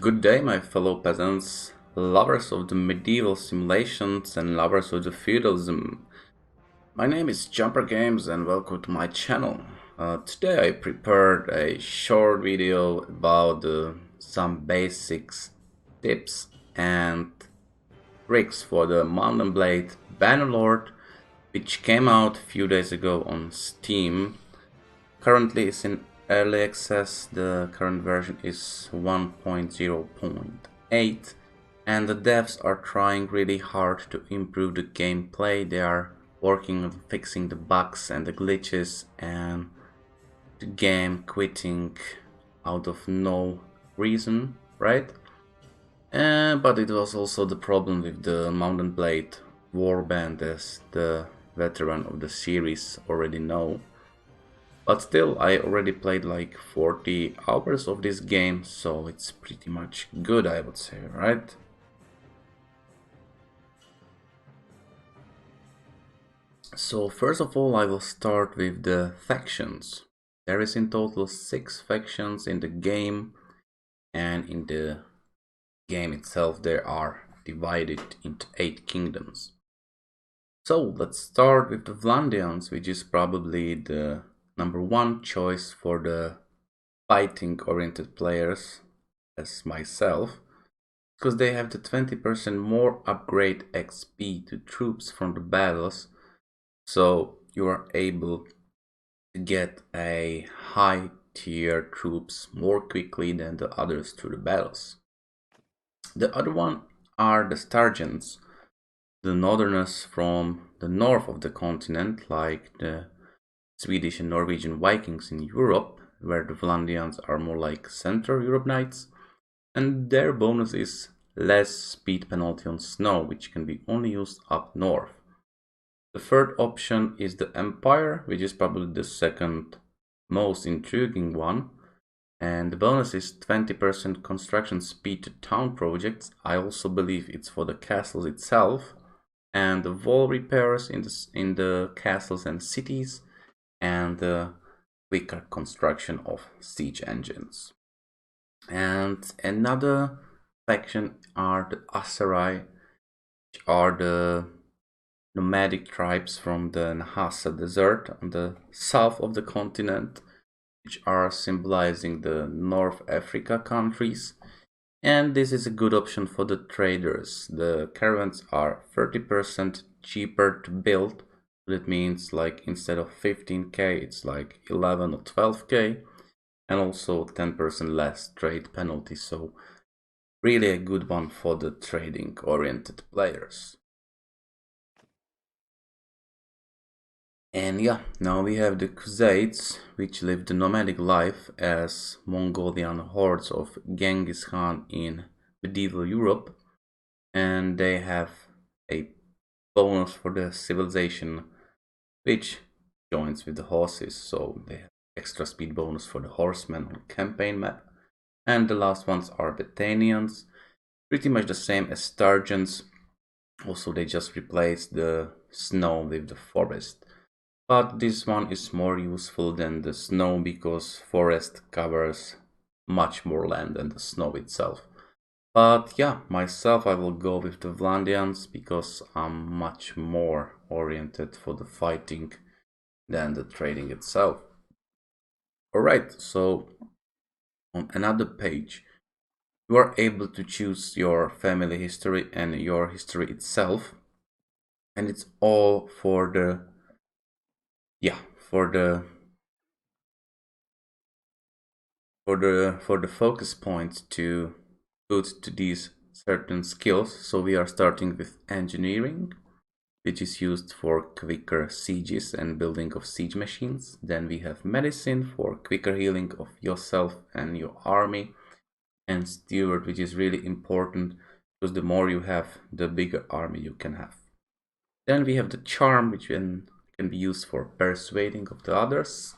Good day, my fellow peasants, lovers of the medieval simulations and lovers of the feudalism. My name is Jumper Games and welcome to my channel. Today I prepared a short video about some basics, tips and tricks for the Mountain Blade Bannerlord, which came out a few days ago on Steam. Currently it's in early access. The current version is 1.0.8 and the devs are trying really hard to improve the gameplay. They are working on fixing the bugs and the glitches and the game quitting out of no reason, right? But it was also the problem with the Mountain Blade Warband, as the veteran of the series already know. But still, I already played like 40 hours of this game, so it's pretty much good, I would say, right? So first of all, I will start with the factions. There is in total 6 factions in the game, and in the game itself they are divided into 8 kingdoms. So let's start with the Vlandians, which is probably the #1 choice for the fighting-oriented players as myself, because they have the 20% more upgrade XP to troops from the battles, so you are able to get a high tier troops more quickly than the others through the battles. The other one are the Stargents, the northerners from the north of the continent, like the Swedish and Norwegian Vikings in Europe, where the Vlandians are more like Central Europe knights, and their bonus is less speed penalty on snow, which can be only used up north. The third option is the Empire, which is probably the second most intriguing one, and the bonus is 20% construction speed to town projects. I also believe it's for the castles itself, and the wall repairs in the castles and cities, and the quicker construction of siege engines. And another faction are the Aserai, which are the nomadic tribes from the Lhasa desert on the south of the continent, which are symbolizing the North Africa countries. And this is a good option for the traders. The caravans are 30% cheaper to build. That means like instead of 15k, it's like 11 or 12k, and also 10% less trade penalty. So really a good one for the trading oriented players. And yeah, now we have the Khuzaids, which live the nomadic life as Mongolian hordes of Genghis Khan in medieval Europe, and they have a bonus for the civilization, which joins with the horses, so they have extra speed bonus for the horsemen on campaign map. And the last ones are Bethanians, pretty much the same as Stargents. Also, they just replaced the snow with the forest. But this one is more useful than the snow because forest covers much more land than the snow itself. But yeah, myself I will go with the Vlandians because I'm much more oriented for the fighting than the trading itself. Alright, so on another page you are able to choose your family history and your history itself, and it's all for the for the focus point to put to these certain skills. So we are starting with engineering, which is used for quicker sieges and building of siege machines. Then we have medicine for quicker healing of yourself and your army, and steward, which is really important because the more you have, the bigger army you can have. Then we have the charm, which can be used for persuading of the others.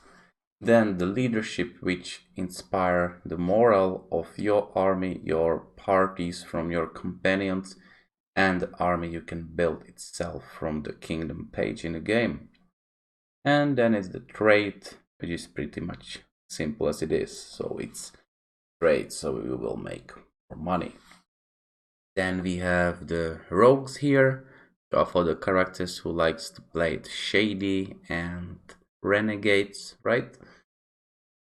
Then the leadership, which inspire the morale of your army, your parties from your companions, and the army you can build itself from the kingdom page in the game. And then it's the trait, which is pretty much simple as it is. So it's trade, so we will make more money. Then we have the rogues here, for the characters who likes to play it shady, and renegades, right?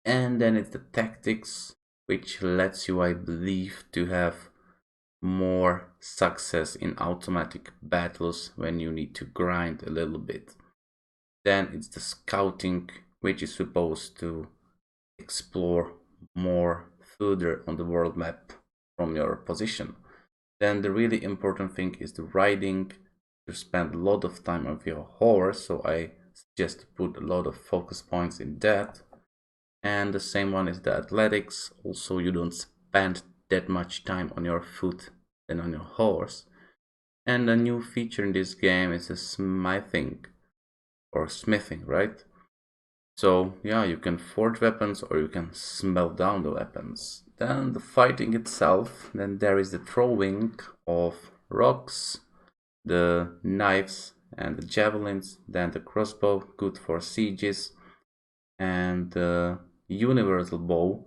And then it's the tactics, which lets you, I believe, to have more success in automatic battles when you need to grind a little bit. Then it's the scouting, which is supposed to explore more further on the world map from your position. Then the really important thing is the riding. You spend a lot of time on your horse, so I suggest to put a lot of focus points in that. And the same one is the athletics. Also, you don't spend that much time on your foot than on your horse. And a new feature in this game is the smithing, or smithing, right? So yeah, you can forge weapons or you can smelt down the weapons. Then the fighting itself, then there is the throwing of rocks, the knives and the javelins, then the crossbow, good for sieges, and the universal bow,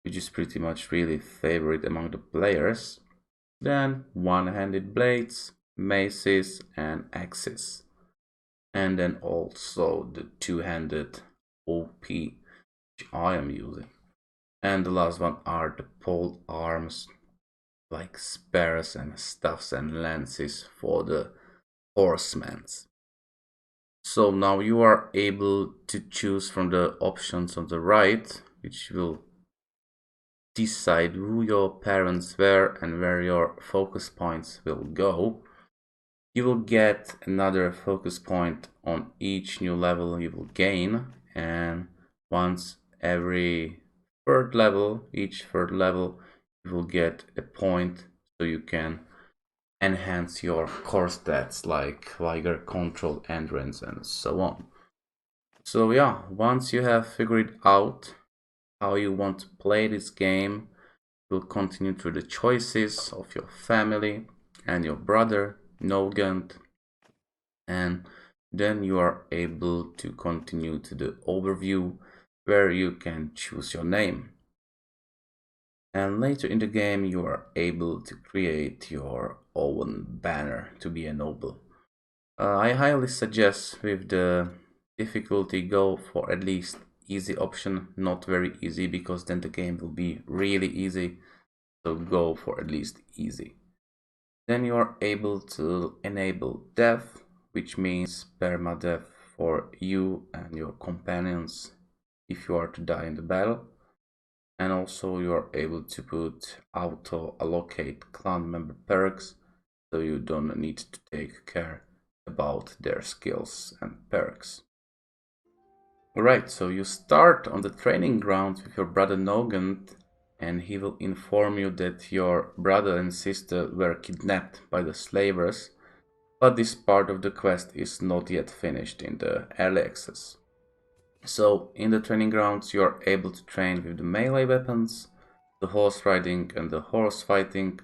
which is pretty much really favorite among the players. Then one-handed blades, maces and axes. And then also the two-handed OP, which I am using. And the last one are the pole arms, like spears and staffs and lances for the horsemen. So now you are able to choose from the options on the right, which will decide who your parents were and where your focus points will go. You will get another focus point on each new level you will gain, and once every each third level, you will get a point so you can enhance your core stats like vigor, control, endurance, and so on. So yeah, once you have figured out how you want to play this game, you'll continue through the choices of your family and your brother, Nogant, and then you are able to continue to the overview where you can choose your name. And later in the game you are able to create your own banner to be a noble. I highly suggest with the difficulty go for at least easy option, not very easy, because then the game will be really easy, so go for at least easy. Then you are able to enable death, which means permadeath for you and your companions if you are to die in the battle. And also you are able to put auto allocate clan member perks, so you don't need to take care about their skills and perks. Alright, so you start on the training grounds with your brother Nogant, and he will inform you that your brother and sister were kidnapped by the slavers, but this part of the quest is not yet finished in the early access. So in the training grounds you are able to train with the melee weapons, the horse riding and the horse fighting,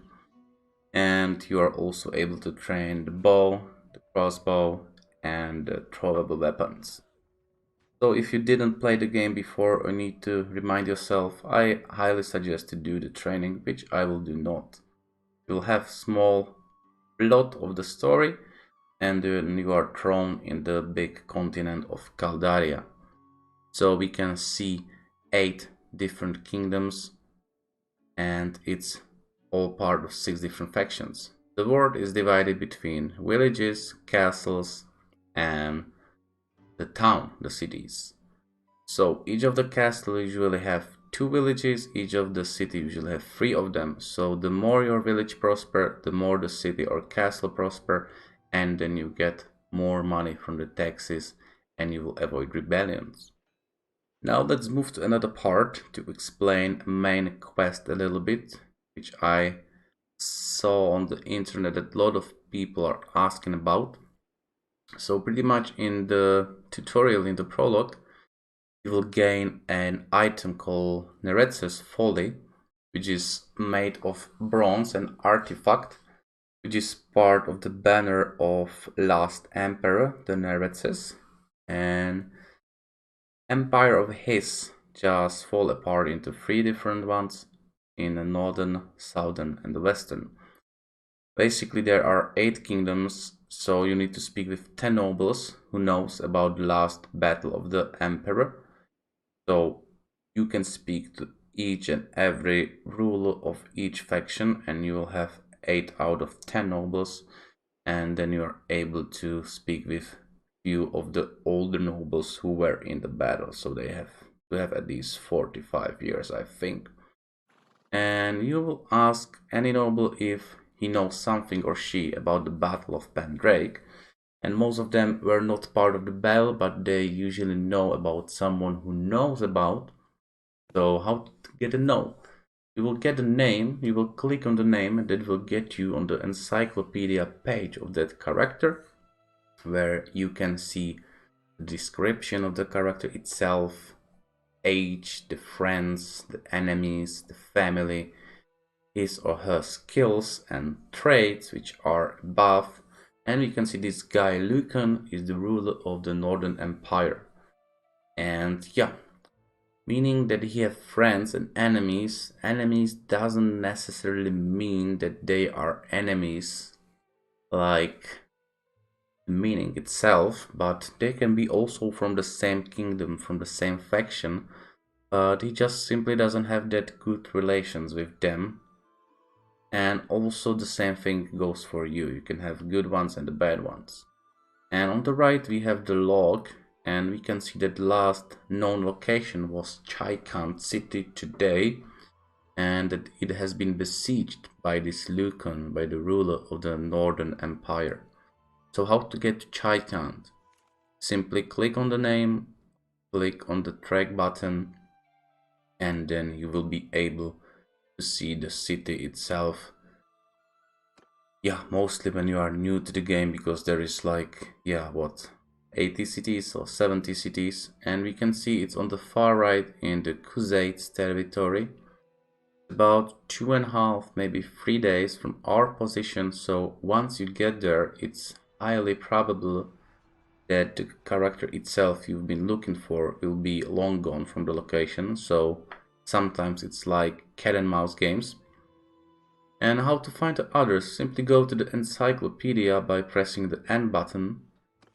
and you are also able to train the bow, the crossbow and the throwable weapons. So if you didn't play the game before or need to remind yourself, I highly suggest to do the training, which I will do not. You'll have small plot of the story, and then you are thrown in the big continent of Caldaria. So we can see 8 different kingdoms, and it's all part of 6 different factions. The world is divided between villages, castles, and the town, the cities. So each of the castles usually have 2 villages, each of the city usually have 3 of them. So the more your village prosper, the more the city or castle prosper, and then you get more money from the taxes and you will avoid rebellions. Now let's move to another part to explain main quest a little bit, which I saw on the internet that a lot of people are asking about. So pretty much in the tutorial, in the prologue, you will gain an item called Neretz's Folly, which is made of bronze and artifact, which is part of the banner of last emperor, the Neretzes, and empire of his just fall apart into 3 different ones, in the northern, southern, and the western. Basically, there are 8 kingdoms, so you need to speak with 10 nobles who knows about the last battle of the emperor. So you can speak to each and every ruler of each faction, and you will have 8 out of 10 nobles, and then you are able to speak with few of the older nobles who were in the battle, so they have to have at least 45 years, I think. And you will ask any noble if he knows something or she about the Battle of Pendrake, and most of them were not part of the battle, but they usually know about someone who knows about. So how to get a know? You will get a name, you will click on the name, and that will get you on the encyclopedia page of that character, where you can see the description of the character itself, age, the friends, the enemies, the family, his or her skills and traits which are above. And we can see this guy Lucan is the ruler of the Northern Empire. And yeah, meaning that he have friends and enemies. Enemies doesn't necessarily mean that they are enemies like the meaning itself, but they can be also from the same kingdom, from the same faction, but he just simply doesn't have that good relations with them. And also the same thing goes for you. You can have good ones and the bad ones. And on the right we have the log, and we can see that the last known location was Chaikant city today, and that it has been besieged by this Lucan, by the ruler of the Northern Empire. So how to get to Chaikant? Simply click on the name, click on the track button, and then you will be able to see the city itself. Yeah, mostly when you are new to the game, because there is like, yeah, what, 80 cities or 70 cities, and we can see it's on the far right in the Khuzaits territory, about 2.5, maybe 3 days from our position. So once you get there, it's highly probable that the character itself you've been looking for will be long gone from the location. So sometimes it's like cat and mouse games. And how to find the others? Simply go to the encyclopedia by pressing the N button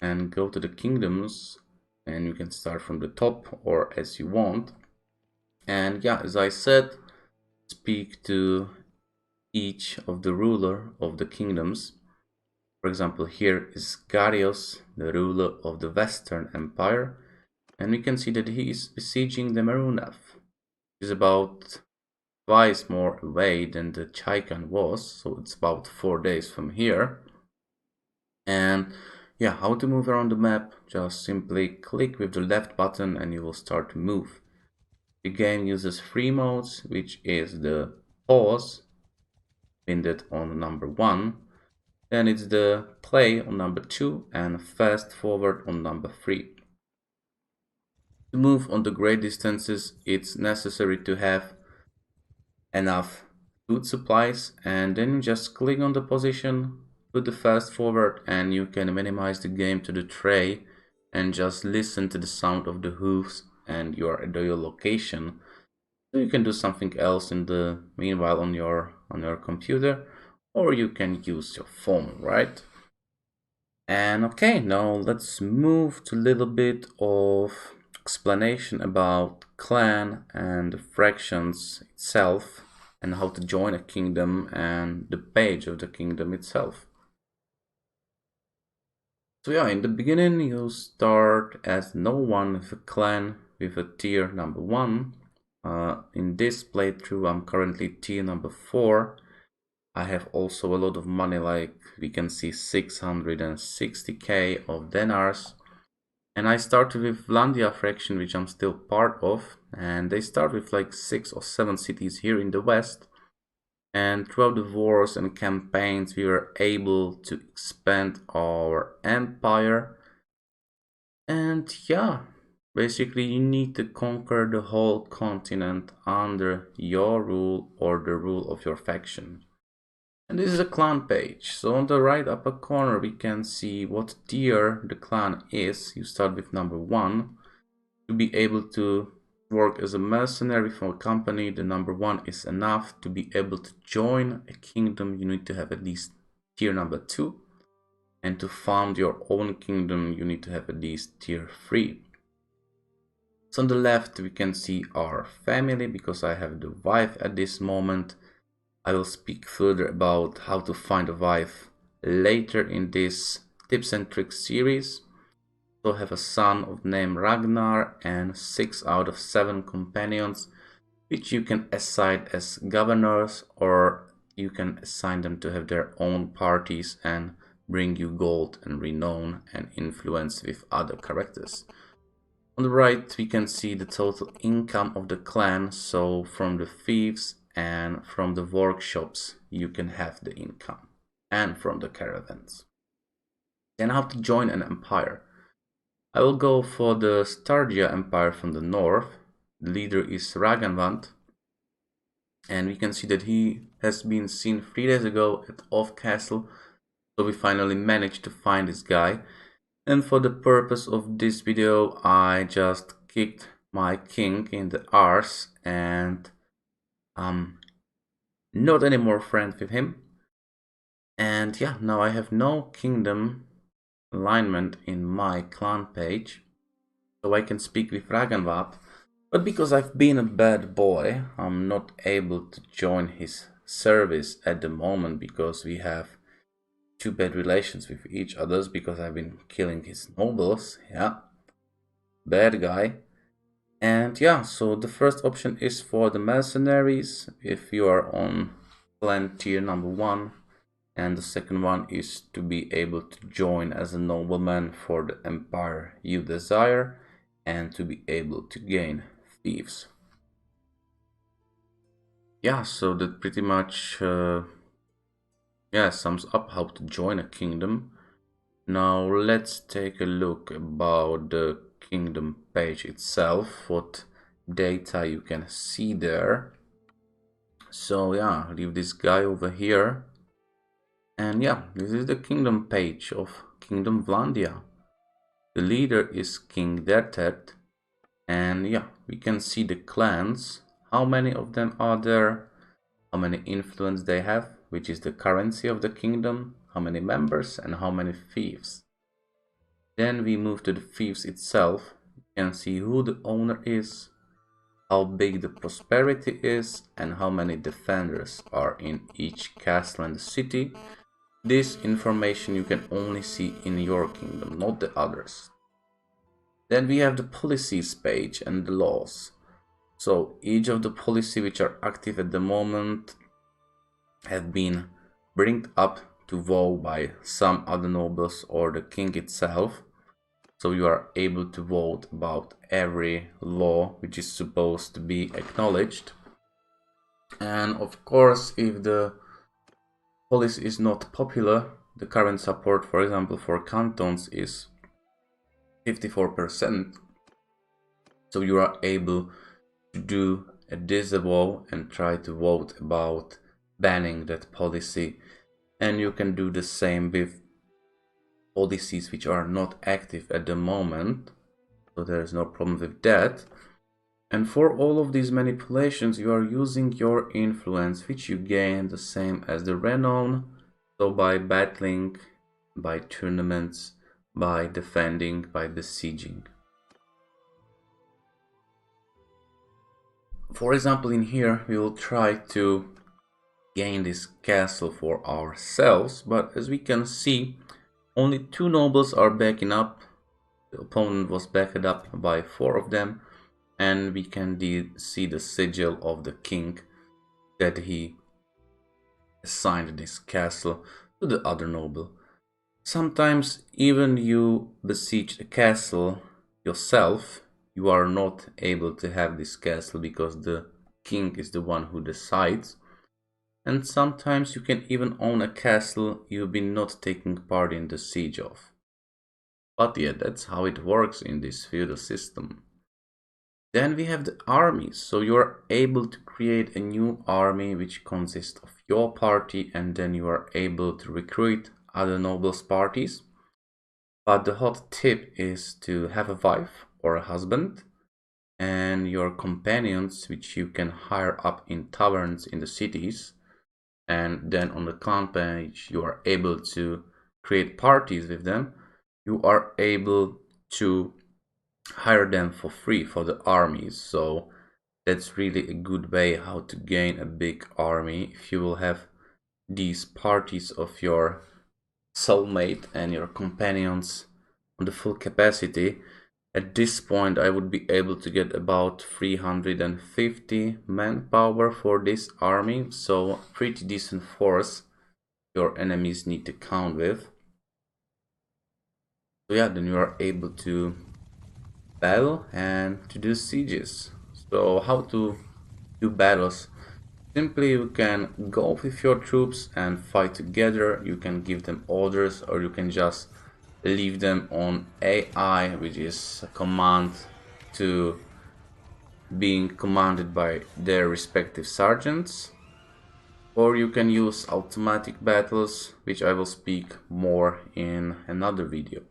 and go to the kingdoms, and you can start from the top or as you want. And yeah, as I said, speak to each of the ruler of the kingdoms. For example, here is Garios, the ruler of the Western Empire, and we can see that he is besieging the Marunav. It is about twice more away than the Chaikan was, so it's about 4 days from here. And yeah, how to move around the map? Just simply click with the left button and you will start to move. The game uses 3 modes, which is the pause, pinned on number 1, then it's the play on number 2, and fast forward on number 3. To move on the great distances, it's necessary to have enough food supplies, and then you just click on the position, put the fast forward, and you can minimize the game to the tray and just listen to the sound of the hooves, and you are at your location. So you can do something else in the meanwhile on your computer, or you can use your phone, right? And okay, now let's move to a little bit of explanation about clan and the fractions itself, and how to join a kingdom and the page of the kingdom itself. So yeah, in the beginning you start as no one with a clan with a tier number 1. In this playthrough I'm currently tier number 4. I have also a lot of money, like we can see 660k of denars. And I started with Vlandia fraction, which I'm still part of, and they start with like 6 or 7 cities here in the west. And throughout the wars and campaigns we were able to expand our empire. And yeah, basically you need to conquer the whole continent under your rule or the rule of your faction. And this is a clan page. So on the right upper corner we can see what tier the clan is. You start with number 1 to be able to work as a mercenary for a company, the number 1 is enough. To be able to join a kingdom, you need to have at least tier number 2. And to found your own kingdom, you need to have at least tier 3. So on the left, we can see our family, because I have the wife at this moment. I will speak further about how to find a wife later in this tips and tricks series. So I have a son of name Ragnar and 6 out of 7 companions, which you can assign as governors, or you can assign them to have their own parties and bring you gold and renown and influence with other characters. On the right, we can see the total income of the clan. So from the thieves and from the workshops, you can have the income, and from the caravans. Then how to join an empire. I will go for the Stardia Empire from the north. The leader is Ragnvald, and we can see that he has been seen 3 days ago at Off Castle. So we finally managed to find this guy. And for the purpose of this video, I just kicked my king in the arse and not anymore friends with him. And yeah, now I have no kingdom alignment in my clan page, so I can speak with Ragnvald. But because I've been a bad boy, I'm not able to join his service at the moment, because we have 2 bad relations with each other, because I've been killing his nobles. Yeah, bad guy. And yeah, so the first option is for the mercenaries if you are on clan tier number 1, and the second one is to be able to join as a nobleman for the empire you desire, and to be able to gain thieves. Yeah, so that pretty much sums up how to join a kingdom. Now let's take a look about the kingdom page itself, what data you can see there. So yeah, leave this guy over here. And yeah, this is the kingdom page of Kingdom Vlandia. The leader is King Dertet. And yeah, we can see the clans, how many of them are there, how many influence they have, which is the currency of the kingdom, how many members, and how many thieves. Then we move to the thieves itself. You can see who the owner is, how big the prosperity is, and how many defenders are in each castle and city. This information you can only see in your kingdom, not the others. Then we have the policies page and the laws. So each of the policies which are active at the moment have been brought up to vote by some other nobles or the king itself. So you are able to vote about every law which is supposed to be acknowledged. And of course, if the policy is not popular, the current support, for example, for cantons is 54%. So you are able to do a disavow and try to vote about banning that policy. And you can do the same with policies which are not active at the moment. So there is no problem with that. And for all of these manipulations, you are using your influence, which you gain the same as the renown. So by battling, by tournaments, by defending, by besieging. For example, in here, we will try to gain this castle for ourselves, but as we can see, only 2 nobles are backing up. The opponent was backed up by 4 of them. And we can see the sigil of the king that he assigned this castle to the other noble. Sometimes even you besiege a castle yourself, you are not able to have this castle because the king is the one who decides. And sometimes you can even own a castle you've been not taking part in the siege of. But yeah, that's how it works in this feudal system. Then we have the armies, so you're able to create a new army which consists of your party, and then you are able to recruit other nobles' parties. But the hot tip is to have a wife or a husband, and your companions, which you can hire up in taverns in the cities. And then on the clan page you are able to create parties with them. You are able to hire them for free for the armies, so that's really a good way how to gain a big army. If you will have these parties of your soulmate and your companions on the full capacity, at this point I would be able to get about 350 manpower for this army, so pretty decent force your enemies need to count with. So yeah, then you are able to battle and to do sieges. So how to do battles? Simply you can go with your troops and fight together. You can give them orders, or you can just leave them on AI, which is a command to being commanded by their respective sergeants. Or you can use automatic battles, which I will speak more in another video.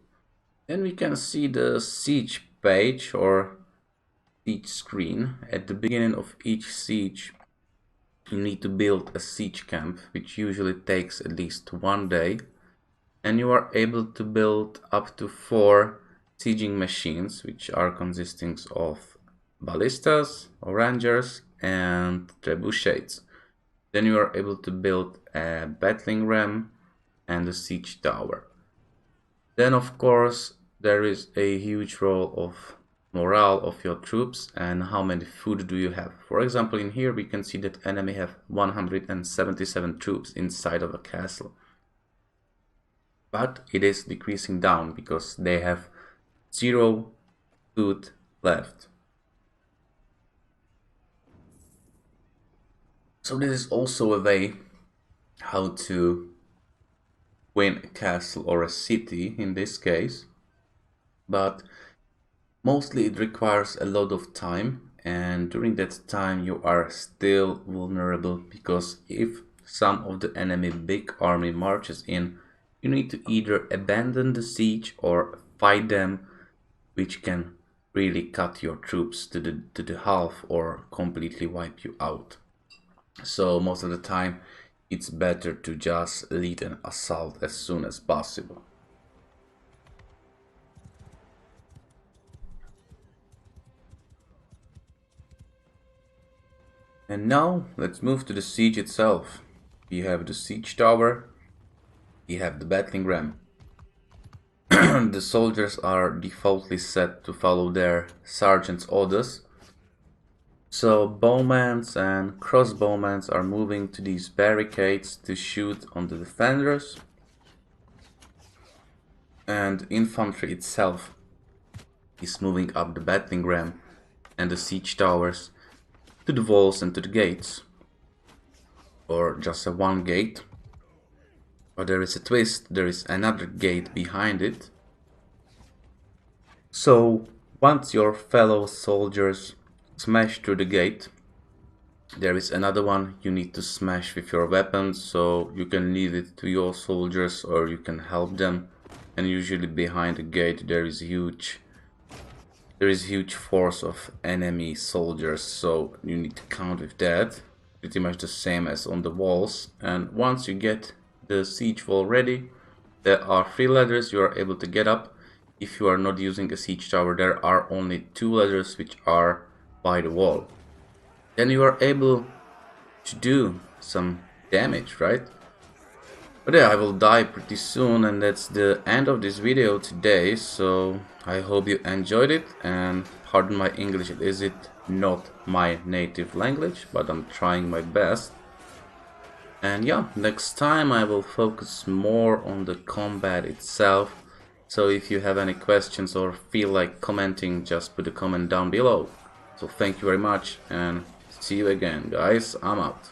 Then we can see the siege page or siege screen. At the beginning of each siege, you need to build a siege camp, which usually takes at least 1 day. And you are able to build up to 4 sieging machines, which are consisting of ballistas, rangers, and trebuchets. Then you are able to build a battling ram and a siege tower. Then of course there is a huge role of morale of your troops and how many food do you have. For example, in here we can see that enemy have 177 troops inside of a castle. But it is decreasing down because they have 0 food left. So this is also a way how to win a castle or a city in this case, but mostly it requires a lot of time, and during that time you are still vulnerable, because if some of the enemy big army marches in, you need to either abandon the siege or fight them, which can really cut your troops to the half or completely wipe you out. So most of the time it's better to just lead an assault as soon as possible. And now let's move to the siege itself. We have the siege tower, we have the battling ram. The soldiers are defaultly set to follow their sergeant's orders. So bowmen and crossbowmen are moving to these barricades to shoot on the defenders. And infantry itself is moving up the battling ram and the siege towers to the walls and to the gates. Or just a one gate. But there is a twist, there is another gate behind it. So once your fellow soldiers smash through the gate, there is another one you need to smash with your weapons, so you can leave it to your soldiers or you can help them. And usually behind the gate there is huge force of enemy soldiers, so you need to count with that. Pretty much the same as on the walls. And once you get the siege wall ready, there are 3 ladders you are able to get up. If you are not using a siege tower, there are only 2 ladders which are by the wall. Then you are able to do some damage, right? But yeah, I will die pretty soon, and that's the end of this video today. So I hope you enjoyed it, and pardon my English, is it not my native language, but I'm trying my best. And yeah, next time I will focus more on the combat itself. So if you have any questions or feel like commenting, just put a comment down below. So thank you very much and see you again, guys. I'm out.